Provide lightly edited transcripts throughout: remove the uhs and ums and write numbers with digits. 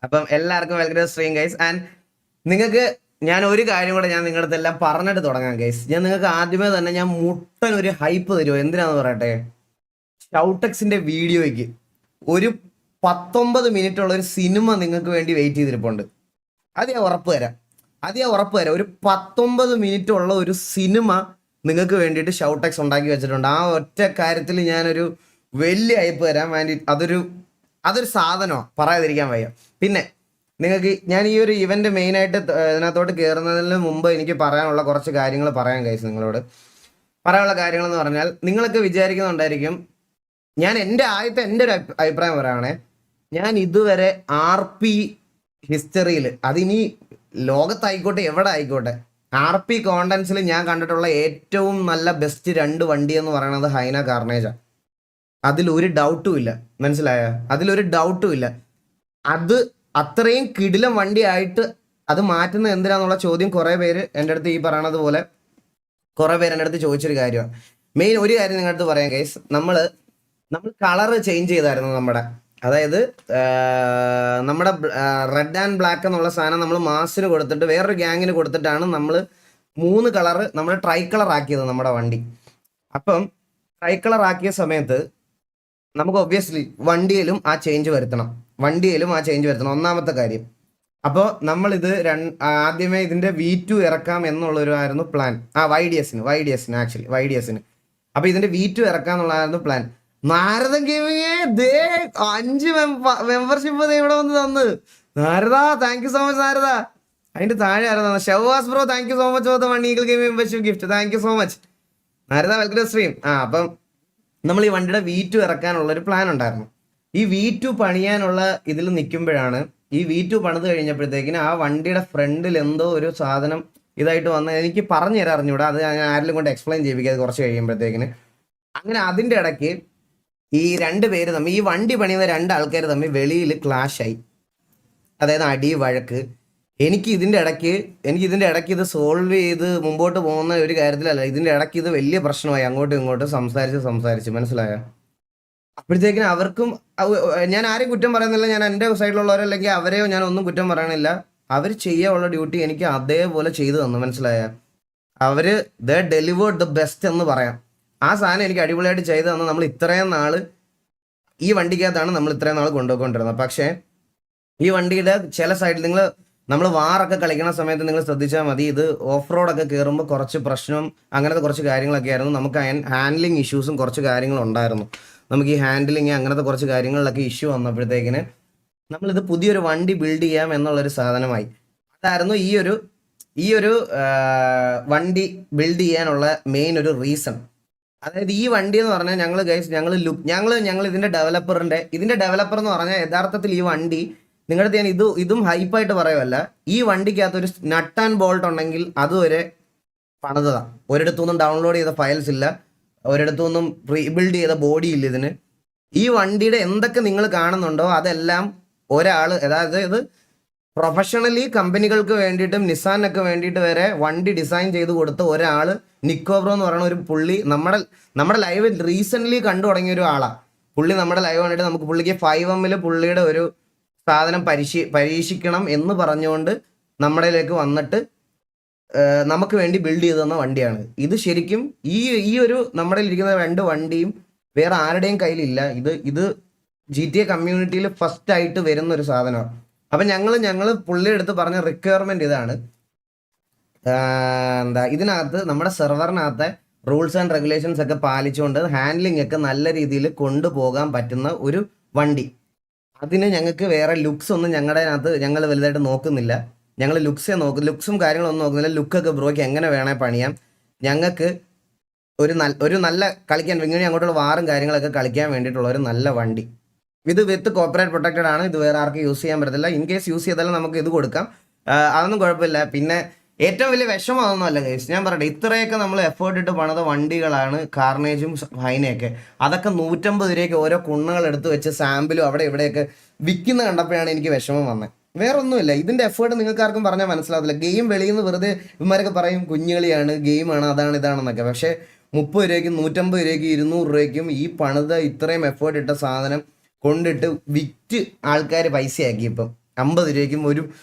അപ്പം എല്ലാവർക്കും welcome to stream guys. And നിങ്ങൾക്ക് ഞാൻ ഒരു കാര്യം കൂടെ ഞാൻ നിങ്ങളുടെ അടുത്ത് എല്ലാം പറഞ്ഞിട്ട് തുടങ്ങാം ഗൈസ്. ഞാൻ നിങ്ങൾക്ക് ആദ്യമേ തന്നെ ഞാൻ മുട്ടൻ ഒരു ഹൈപ്പ് തരുമോ? എന്തിനാന്ന് പറയട്ടെ, ഷൗടെക്സിന്റെ വീഡിയോയ്ക്ക് ഒരു 19 മിനിറ്റ് ഉള്ള ഒരു സിനിമ നിങ്ങൾക്ക് വേണ്ടി വെയിറ്റ് ചെയ്തിരിപ്പുണ്ട്. അത് ഞാൻ ഉറപ്പ് തരാം. ഒരു 19 മിനിറ്റ് ഉള്ള ഒരു സിനിമ നിങ്ങൾക്ക് വേണ്ടിയിട്ട് ഷൗടെക്സ് ഉണ്ടാക്കി വെച്ചിട്ടുണ്ട്. ആ ഒറ്റ കാര്യത്തിൽ ഞാനൊരു വലിയ ഹൈപ്പ് തരാൻ വേണ്ടി അതൊരു സാധനമാണ്, പറയാതിരിക്കാൻ വയ്യ. പിന്നെ നിങ്ങൾക്ക് ഞാൻ ഈ ഒരു ഇവന്റ് മെയിനായിട്ട് ഇതിനകത്തോട്ട് കയറുന്നതിന് മുമ്പ് എനിക്ക് പറയാനുള്ള കുറച്ച് കാര്യങ്ങൾ പറയാൻ കഴിച്ചു. നിങ്ങളോട് പറയാനുള്ള കാര്യങ്ങൾ എന്ന് പറഞ്ഞാൽ, നിങ്ങളൊക്കെ വിചാരിക്കുന്നുണ്ടായിരിക്കും, ഞാൻ എൻ്റെ ഒരു അഭിപ്രായം പറയുകയാണെ, ഞാൻ ഇതുവരെ RP ഹിസ്റ്ററിയിൽ, അതിനി ലോകത്തായിക്കോട്ടെ എവിടെ ആയിക്കോട്ടെ, RP കോണ്ടൻസിൽ ഞാൻ കണ്ടിട്ടുള്ള ഏറ്റവും നല്ല ബെസ്റ്റ് 2 വണ്ടി എന്ന് പറയുന്നത് ഹൈന കാർണേജാണ്. അതിലൊരു ഡൗട്ടും ഇല്ല, മനസ്സിലായ? അതിലൊരു ഡൗട്ടും ഇല്ല. അത് അത്രയും കിടിലം വണ്ടിയായിട്ട് അത് മാറ്റുന്നത് എന്തിനാന്നുള്ള ചോദ്യം കുറേ പേര് എൻ്റെ അടുത്ത്, ഈ പറയണത് പോലെ കുറേ പേര് എൻ്റെ അടുത്ത് ചോദിച്ചൊരു കാര്യമാണ്. മെയിൻ ഒരു കാര്യം നിങ്ങളുടെ അടുത്ത് പറയാം കേസ്, നമ്മൾ കളറ് ചേഞ്ച് ചെയ്തായിരുന്നു നമ്മുടെ, അതായത് നമ്മുടെ റെഡ് ആൻഡ് ബ്ലാക്ക് എന്നുള്ള സാധനം നമ്മൾ മാസിന് കൊടുത്തിട്ട് വേറൊരു ഗ്യാങ്ങിന് കൊടുത്തിട്ടാണ് നമ്മൾ 3 കളറ് നമ്മൾ ട്രൈ കളർ ആക്കിയത് നമ്മുടെ വണ്ടി. അപ്പം ട്രൈ കളർ ആക്കിയ സമയത്ത് നമുക്ക് ഒബ്വിയസ്ലി വണ്ടിയിലും ആ ചേഞ്ച് വരുത്തണം. ഒന്നാമത്തെ കാര്യം. അപ്പോൾ നമ്മളിത് ആദ്യമേ ഇതിന്റെ V2 ഇറക്കാം എന്നുള്ളൊരു പ്ലാൻ. YDS-ന് ആക്ച്വലി. അപ്പൊ ഇതിന്റെ V2 ഇറക്കാം എന്നുള്ളതായിരുന്നു പ്ലാൻ. നാരദൻ ഗെയിമിങ് 5 മെമ്പർഷിപ്പ് ഇവിടെ വന്ന് തന്ന്. Narada, thank you so much Narada. അതിന്റെ താഴെ ആയിരുന്നു Shavas bro, thank you so much for the 1 eagle game membership gift. Thank you so much Narada, welcome to stream. അപ്പം നമ്മൾ ഈ വണ്ടിയുടെ V2 ഇറക്കാനുള്ള ഒരു പ്ലാൻ ഉണ്ടായിരുന്നു. ഈ V2 പണിയാനുള്ള ഇതിൽ നിൽക്കുമ്പോഴാണ്, ഈ V2 പണിത് കഴിഞ്ഞപ്പോഴത്തേക്കിന് ആ വണ്ടിയുടെ ഫ്രണ്ടിൽ എന്തോ ഒരു സാധനം ഇതായിട്ട് വന്ന് എനിക്ക് പറഞ്ഞു തരാൻ അറിഞ്ഞൂടാ. അത് ഞാൻ ആരെങ്കിലും കൊണ്ട് എക്സ്പ്ലെയിൻ ചെയ്യിപ്പിക്കാതെ കുറച്ച് കഴിയുമ്പോഴത്തേക്കിന്. അങ്ങനെ അതിൻ്റെ ഇടയ്ക്ക് ഈ 2 പേര് തമ്മിൽ, ഈ വണ്ടി പണിയുന്ന 2 ആൾക്കാർ തമ്മിൽ വെളിയിൽ ക്ലാഷായി. അതായത് അടി വഴക്ക്. എനിക്ക് ഇതിൻ്റെ ഇടയ്ക്ക് ഇത് സോൾവ് ചെയ്ത് മുമ്പോട്ട് പോകുന്ന ഒരു കാര്യത്തിലല്ല, ഇതിൻ്റെ ഇടയ്ക്ക് ഇത് വലിയ പ്രശ്നമായി. അങ്ങോട്ടും ഇങ്ങോട്ടും സംസാരിച്ച് മനസ്സിലായ അപ്പോഴത്തേക്കിന് അവർക്കും, ഞാൻ ആരെയും കുറ്റം പറയുന്നില്ല, ഞാൻ എൻ്റെ സൈഡിലുള്ളവരോ അല്ലെങ്കിൽ അവരെയോ ഞാൻ ഒന്നും കുറ്റം പറയണില്ല. അവർ ചെയ്യാനുള്ള ഡ്യൂട്ടി എനിക്ക് അതേപോലെ ചെയ്തു തന്നു, മനസ്സിലായ? അവര് ഡെലിവേർഡ് ദ ബെസ്റ്റ് എന്ന് പറയാം. ആ സാധനം എനിക്ക് അടിപൊളിയായിട്ട് ചെയ്തു തന്നു. നമ്മൾ ഇത്രയും നാള് ഈ വണ്ടിക്കകത്താണ് നമ്മൾ ഇത്രയും നാൾ കൊണ്ടുപോയിക്കൊണ്ടിരുന്നത്. പക്ഷേ ഈ വണ്ടിയുടെ ചില സൈഡിൽ നമ്മൾ വാറൊക്കെ കളിക്കുന്ന സമയത്ത് നിങ്ങൾ ശ്രദ്ധിച്ചാൽ മതി, ഇത് ഓഫ് റോഡൊക്കെ കയറുമ്പോൾ കുറച്ച് പ്രശ്നം, അങ്ങനത്തെ കുറച്ച് കാര്യങ്ങളൊക്കെ ആയിരുന്നു. നമുക്ക് ഹാൻഡ്ലിങ് ഇഷ്യൂസും കുറച്ച് കാര്യങ്ങളുണ്ടായിരുന്നു. നമുക്ക് ഈ ഹാൻഡിലിങ് അങ്ങനത്തെ കുറച്ച് കാര്യങ്ങളിലൊക്കെ ഇഷ്യൂ വന്നപ്പോഴത്തേക്കിന് നമ്മളിത് പുതിയൊരു വണ്ടി ബിൽഡ് ചെയ്യാം എന്നുള്ളൊരു സാധനമായി. അതായിരുന്നു ഈ ഒരു വണ്ടി ബിൽഡ് ചെയ്യാനുള്ള മെയിൻ ഒരു റീസൺ. അതായത് ഈ വണ്ടി എന്ന് പറഞ്ഞാൽ ഞങ്ങൾ ഇതിന്റെ ഡെവലപ്പർ എന്ന് പറഞ്ഞാൽ യഥാർത്ഥത്തിൽ ഈ വണ്ടി നിങ്ങളുടെ ഞാൻ ഇതും ഹൈപ്പായിട്ട് പറയുമല്ല, ഈ വണ്ടിക്കകത്ത് ഒരു നട്ട് ആൻഡ് ബോൾട്ട് ഉണ്ടെങ്കിൽ അതുവരെ പണിതാണ്. ഒരിടത്തുനിന്നും ഡൗൺലോഡ് ചെയ്ത ഫയൽസ് ഇല്ല, ഒരിടത്തുനിന്നും റീബിൽഡ് ചെയ്ത ബോഡി ഇല്ല ഇതിന്. ഈ വണ്ടിയുടെ എന്തൊക്കെ നിങ്ങൾ കാണുന്നുണ്ടോ അതെല്ലാം ഒരാൾ, അതായത് ഇത് പ്രൊഫഷണലി കമ്പനികൾക്ക് വേണ്ടിയിട്ടും നിസാനൊക്കെ വേണ്ടിയിട്ട് വരെ വണ്ടി ഡിസൈൻ ചെയ്ത് കൊടുത്ത ഒരാൾ, നിക്കോബ്രോ എന്ന് പറയുന്ന ഒരു പുള്ളി, നമ്മുടെ ലൈവ് റീസെൻ്റ്ലി കണ്ടു തുടങ്ങിയ ഒരു ആളാണ് പുള്ളി. നമ്മുടെ ലൈവ് കണ്ടിട്ട് നമുക്ക് പുള്ളിക്ക് 5M പുള്ളിയുടെ ഒരു സാധനം പരീക്ഷിക്കണം എന്ന് പറഞ്ഞുകൊണ്ട് നമ്മുടെയിലേക്ക് വന്നിട്ട് നമുക്ക് വേണ്ടി ബിൽഡ് ചെയ്ത് തന്ന വണ്ടിയാണ് ഇത്. ശരിക്കും ഈ ഒരു നമ്മുടെ ഇരിക്കുന്ന 2 വണ്ടിയും വേറെ ആരുടെയും കയ്യിലില്ല. ഇത് GTA കമ്മ്യൂണിറ്റിയിൽ ഫസ്റ്റ് ആയിട്ട് വരുന്ന ഒരു സാധനമാണ്. അപ്പം ഞങ്ങൾ പുള്ളിയുടെ അടുത്ത് പറഞ്ഞ റിക്വയർമെന്റ് ഇതാണ്, ഇതിനകത്ത് നമ്മുടെ സെർവറിനകത്തെ റൂൾസ് ആൻഡ് റെഗുലേഷൻസ് ഒക്കെ പാലിച്ചുകൊണ്ട് ഹാൻഡ്ലിംഗ് ഒക്കെ നല്ല രീതിയിൽ കൊണ്ടുപോകാൻ പറ്റുന്ന ഒരു വണ്ടി. അതിന് ഞങ്ങൾക്ക് വേറെ ലുക്സ് ഒന്നും ഞങ്ങൾ വലുതായിട്ട് നോക്കുന്നില്ല. ഞങ്ങൾ ലുക്സും കാര്യങ്ങളൊന്നും നോക്കുന്നില്ല. ലുക്കൊക്കെ ബ്രോയ്ക്ക് എങ്ങനെ വേണേൽ പണിയാം. ഞങ്ങൾക്ക് ഒരു നല്ല കളിക്കാൻ, ഇങ്ങനെ അങ്ങോട്ടുള്ള വാറും കാര്യങ്ങളൊക്കെ കളിക്കാൻ വേണ്ടിയിട്ടുള്ള ഒരു നല്ല വണ്ടി. ഇത് വിത്ത് കോപ്പറേറ്റ് പ്രൊട്ടക്റ്റഡ് ആണ്. ഇത് വേറെ ആർക്കും യൂസ് ചെയ്യാൻ പറ്റത്തില്ല. ഇൻ കേസ് യൂസ് ചെയ്താലും നമുക്ക് ഇത് കൊടുക്കാം, അതൊന്നും കുഴപ്പമില്ല. പിന്നെ ഏറ്റവും വലിയ വിഷമം അതൊന്നുമല്ല ഗൈസ്, ഞാൻ പറയട്ടെ, ഇത്രയൊക്കെ നമ്മൾ എഫേർട്ട് ഇട്ട് പണിത വണ്ടികളാണ് കാർണേജും ഹൈനയൊക്കെ. അതൊക്കെ 150 രൂപയ്ക്ക് ഓരോ കുണ്ണുകൾ എടുത്ത് വെച്ച് സാമ്പിളും അവിടെ ഇവിടെയൊക്കെ വിൽക്കുന്ന കണ്ടപ്പോഴാണ് എനിക്ക് വിഷമം വന്നത്. വേറെ ഒന്നുമില്ല, ഇതിന്റെ എഫേർട്ട് നിങ്ങൾക്ക് ആർക്കും പറഞ്ഞാൽ മനസ്സിലാവില്ല. ഗെയിം വെളിയിൽ നിന്ന് വെറുതെ ഇവന്മാരൊക്കെ പറയും കുഞ്ഞുകളിയാണ്, ഗെയിമാണ്, ഇതാണെന്നൊക്കെ. പക്ഷേ 30 രൂപയ്ക്കും 150 രൂപയ്ക്കും 200 രൂപയ്ക്കും ഈ പണിത ഇത്രയും എഫേർട്ട് ഇട്ട സാധനം കൊണ്ടിട്ട് വിറ്റ് ആൾക്കാർ പൈസയാക്കി. ഇപ്പം 50 രൂപയ്ക്കും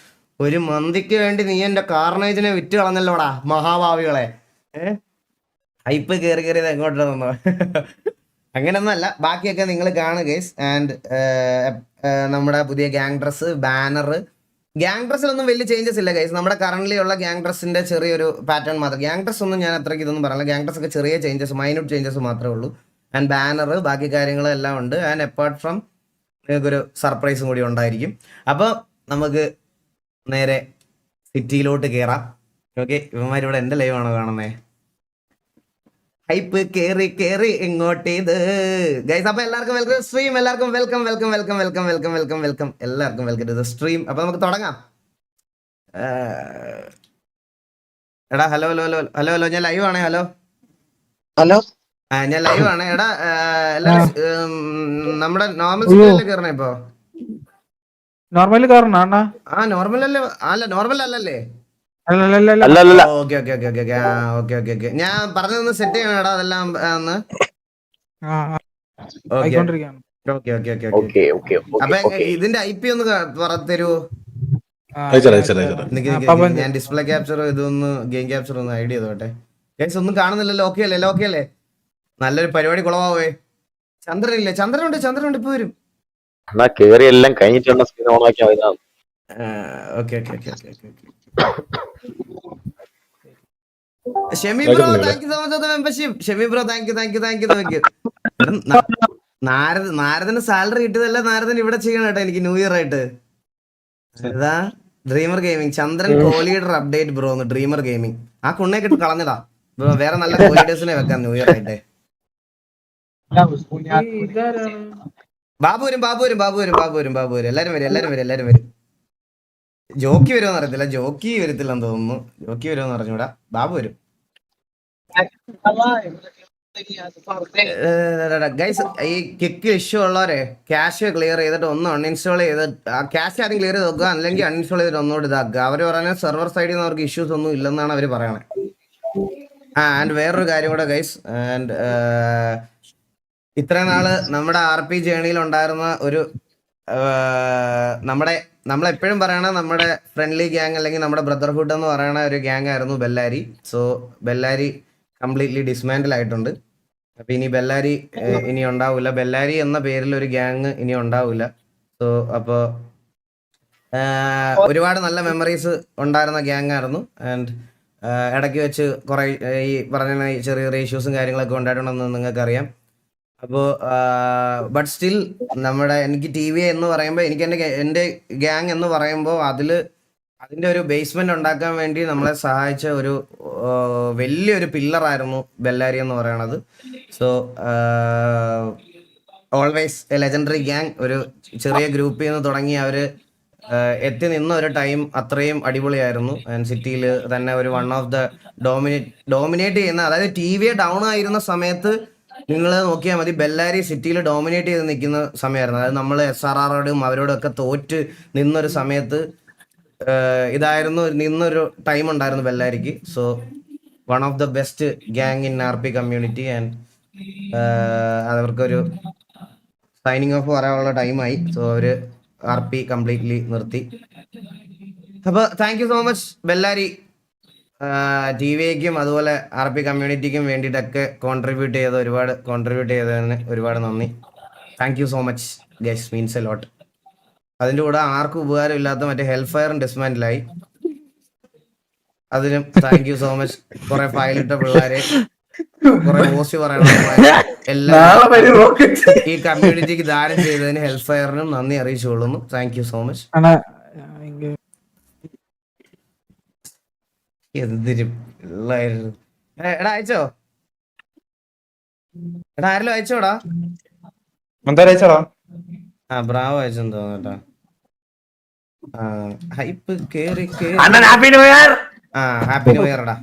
ഒരു മന്തിക്ക് വേണ്ടി നീ എന്റെ കാർണേജിനെ വിറ്റ് കളഞ്ഞല്ലോടാ മഹാഭാവികളെ. ഹൈപ്പ് കയറിയത് എങ്ങോട്ടാണെന്നോ. അങ്ങനെയൊന്നല്ല, ബാക്കിയൊക്കെ നിങ്ങൾ കാണുക ഗൈസ്. ആൻഡ് നമ്മുടെ പുതിയ ഗ്യാങ് ഡ്രസ്സ്, ബാനർ, ഗ്യാങ് ഡ്രസ്സിലൊന്നും വലിയ ചേഞ്ചസ് ഇല്ല ഗൈസ്. നമ്മുടെ കറന്റ് ഉള്ള ഗ്യാങ് ഡ്രസ്സിന്റെ ചെറിയൊരു പാറ്റേൺ മാത്രം. ഗ്യാങ് ഡ്രസ് ഒന്നും ഞാൻ അത്രയ്ക്ക് ഇതൊന്നും പറയില്ല. ഗ്യാങ് ഡ്രസ് ഒക്കെ ചെറിയ ചേഞ്ചസ്, മൈന്യൂട്ട് ചേഞ്ചസ് മാത്രമേ ഉള്ളൂ. ആൻഡ് ബാനർ, ബാക്കി കാര്യങ്ങളും എല്ലാം ഉണ്ട്. ആൻഡ് അപ്പാർട്ട് ഫ്രം നിങ്ങൾക്കൊരു സർപ്രൈസും കൂടി ഉണ്ടായിരിക്കും. അപ്പോൾ നമുക്ക് നേരെ സിറ്റിയിലോട്ട് കയറാം. ഓക്കെ, ഇവന്മാരിവിടെ എൻ്റെ ലൈവാണോ കാണുന്നേ? ഹൈപ്പ് കേറി ഇങ്ങോട്ടേത് ഗൈസ്. അപ്പൊ എല്ലാവർക്കും വെൽക്കം സ്ട്രീം. എല്ലാവർക്കും വെൽക്കം എല്ലാവർക്കും വെൽക്കം ടു ദ സ്ട്രീം. അപ്പൊ നമുക്ക് തുടങ്ങാം. എടാ ഹലോ ഞാൻ ലൈവ് ആണേ. ഹലോ ഞാൻ ലൈവ് ആണ്. എടാ എല്ലാരും നമ്മുടെ നോർമൽ സിറ്റിയിലല്ലേ കയറണേ ഇപ്പൊ? നോർമല് കയറണ നോർമൽ അല്ലേ? അല്ല നോർമൽ അല്ലല്ലേ? ഓക്കെ. ഞാൻ പറഞ്ഞതൊന്ന് സെറ്റ് ചെയ്യണം എടാ അതെല്ലാം ഒന്ന്. അപ്പൊ ഇതിന്റെ IP ഒന്ന് തരുമോ? ഞാൻ ഡിസ്പ്ലേ ക്യാപ്ചർ ഇതൊന്ന് ഗെയിം ക്യാപ്ചർ ഒന്ന് ഐഡിയ ചെയ്തോട്ടെ. ഗൈസ് ഒന്നും കാണുന്നില്ലല്ലോ. ഓക്കെ അല്ലേ? നല്ലൊരു പരിപാടി കുളമാവേ. ചന്ദ്രനുണ്ട് ഇപ്പൊ വരും. എല്ലാം കഴിഞ്ഞിട്ടുള്ള സ്ക്രീൻ ഓൺ ആക്കിയാ. Okay. Shemi bro thank you so much for the membership. Shemi bro thank you. നാരദന് സാലറി കിട്ടിയതല്ല, നാരദൻ ഇവിടെ ചെയ്യണം കേട്ടോ എനിക്ക് ന്യൂ ഇയർ ആയിട്ട്. ഏതാ dreamer gaming Chandran co leader update bro. Dreamer gaming ആ കുണ്ണെ കിട്ടും കളഞ്ഞതാ ബ്രോ. വേറെ നല്ല കോലീഡേഴ്സിനെ വെക്കാം ന്യൂ ഇയർ ആയിട്ട്. ബാബു വരും. എല്ലാരും വരും. ജോക്കി വരുമെന്ന് അറിയത്തില്ല. ജോക്കി വരത്തില്ലെന്ന് തോന്നുന്നു. ജോക്കി വരുമെന്ന് അറിഞ്ഞൂടാ. ബാബു വരും. ഗൈസ് ഈ കിക്ക് ഇഷ്യൂ ഉള്ളവരെ ക്യാഷ് ക്ലിയർ ചെയ്തിട്ട് ഒന്ന് അൺഇൻസ്റ്റാൾ ചെയ്ത് ക്യാഷ് ആദ്യം ക്ലിയർ ചെയ്ത് നോക്കുക, അല്ലെങ്കിൽ അൺഇൻസ്റ്റാൾ ചെയ്തിട്ട് ഒന്നുകൂടി ഇതാക്കുക. അവർ പറയുന്നത് സെർവർ സൈഡിൽ നിന്ന് അവർക്ക് ഇഷ്യൂസ് ഒന്നും ഇല്ലെന്നാണ് അവർ പറയണത്. ആൻഡ് വേറൊരു കാര്യം കൂടെ ഗൈസ്. ആൻഡ് ഇത്രയും നാള് നമ്മുടെ RP ജേണിയിൽ ഉണ്ടായിരുന്ന ഒരു നമ്മളെപ്പോഴും പറയണ നമ്മുടെ ഫ്രണ്ട്ലി ഗ്യാങ് അല്ലെങ്കിൽ നമ്മുടെ ബ്രദർഹുഡ് എന്ന് പറയുന്ന ഒരു ഗ്യാങ് ആയിരുന്നു Bellary. So Bellary completely dismantle ആയിട്ടുണ്ട്. അപ്പൊ ഇനി ബെല്ലാരി ഇനി ഉണ്ടാവില്ല. ബെല്ലാരി എന്ന പേരിൽ ഒരു ഗ്യാങ് ഇനി ഉണ്ടാവില്ല. സോ അപ്പോ ഒരുപാട് നല്ല മെമ്മറീസ് ഉണ്ടായിരുന്ന ഗ്യാങ് ആയിരുന്നു. ആൻഡ് ഇടയ്ക്ക് വെച്ച് കുറെ ഈ പറഞ്ഞ ചെറിയ ഇഷ്യൂസും കാര്യങ്ങളൊക്കെ ഉണ്ടായിട്ടുണ്ടെന്ന് നിങ്ങൾക്കറിയാം. അപ്പോൾ ബട്ട് സ്റ്റിൽ എനിക്ക് TV എന്ന് പറയുമ്പോൾ എനിക്ക് എൻ്റെ ഗ്യാങ് എന്ന് പറയുമ്പോൾ അതിൻ്റെ ഒരു ബേസ്മെന്റ് ഉണ്ടാക്കാൻ വേണ്ടി നമ്മളെ സഹായിച്ച ഒരു വലിയൊരു പില്ലറായിരുന്നു ബെല്ലാരി എന്ന് പറയണത്. So always A legendary gang. ഒരു ചെറിയ ഗ്രൂപ്പിൽ നിന്ന് തുടങ്ങി അവർ എത്തി നിന്ന ഒരു ടൈം അത്രയും അടിപൊളിയായിരുന്നു. ആൻഡ് സിറ്റിയിൽ തന്നെ ഒരു വൺ ഓഫ് ദ ഡോമിനേറ്റ് ചെയ്യുന്ന, അതായത് TV ഡൗൺ ആയിരുന്ന സമയത്ത് നിങ്ങൾ നോക്കിയാൽ മതി, ബെല്ലാരി സിറ്റിയിൽ ഡോമിനേറ്റ് ചെയ്ത് നിൽക്കുന്ന സമയമായിരുന്നു. അതായത് നമ്മൾ SRRോടും അവരോടൊക്കെ തോറ്റ് നിന്നൊരു സമയത്ത് നിന്നൊരു ടൈം ഉണ്ടായിരുന്നു ബെല്ലാരിക്ക്. So one of the best gang in RP community. And അവർക്കൊരു സൈനിങ് ഓഫ് പറയാനുള്ള ടൈമായി. സോ അവര് RP കംപ്ലീറ്റ്ലി നിർത്തി. അപ്പൊ thank you so much Bellary. TVക്കും അതുപോലെ RP കമ്മ്യൂണിറ്റിക്കും വേണ്ടിയിട്ടൊക്കെ ഒരുപാട് കോൺട്രിബ്യൂട്ട് ചെയ്തതിന് ഒരുപാട് നന്ദി. Thank you so much guys, means a lot. അതിൻ്റെ കൂടെ ആർക്കും ഉപകാരം ഇല്ലാത്ത മറ്റേ ഹെൽത്ത് ഫയറും ഡിസ്മാൻഡിലായി. അതിനും താങ്ക് യു സോ മച്ച്. കുറെ ഫയലിട്ട പിള്ളേരെ, കുറെ പോസ്റ്റ് പറയണ എല്ലാം ഈ കമ്മ്യൂണിറ്റിക്ക് ദാനം ചെയ്തതിന് ഹെൽത്ത് ഫയറിനും നന്ദി അറിയിച്ചുകൊള്ളുന്നു. Thank you so much. എന്തിനും എടാ അയച്ചോ? എടാ ആരെങ്കിലും അയച്ചോടാ? ബ്രാവോ അയച്ചെന്ന് തോന്നട്ടാ. ഹൈപ്പ് കേറി ഹാപ്പി ന്യൂ ഇയർ എടാ.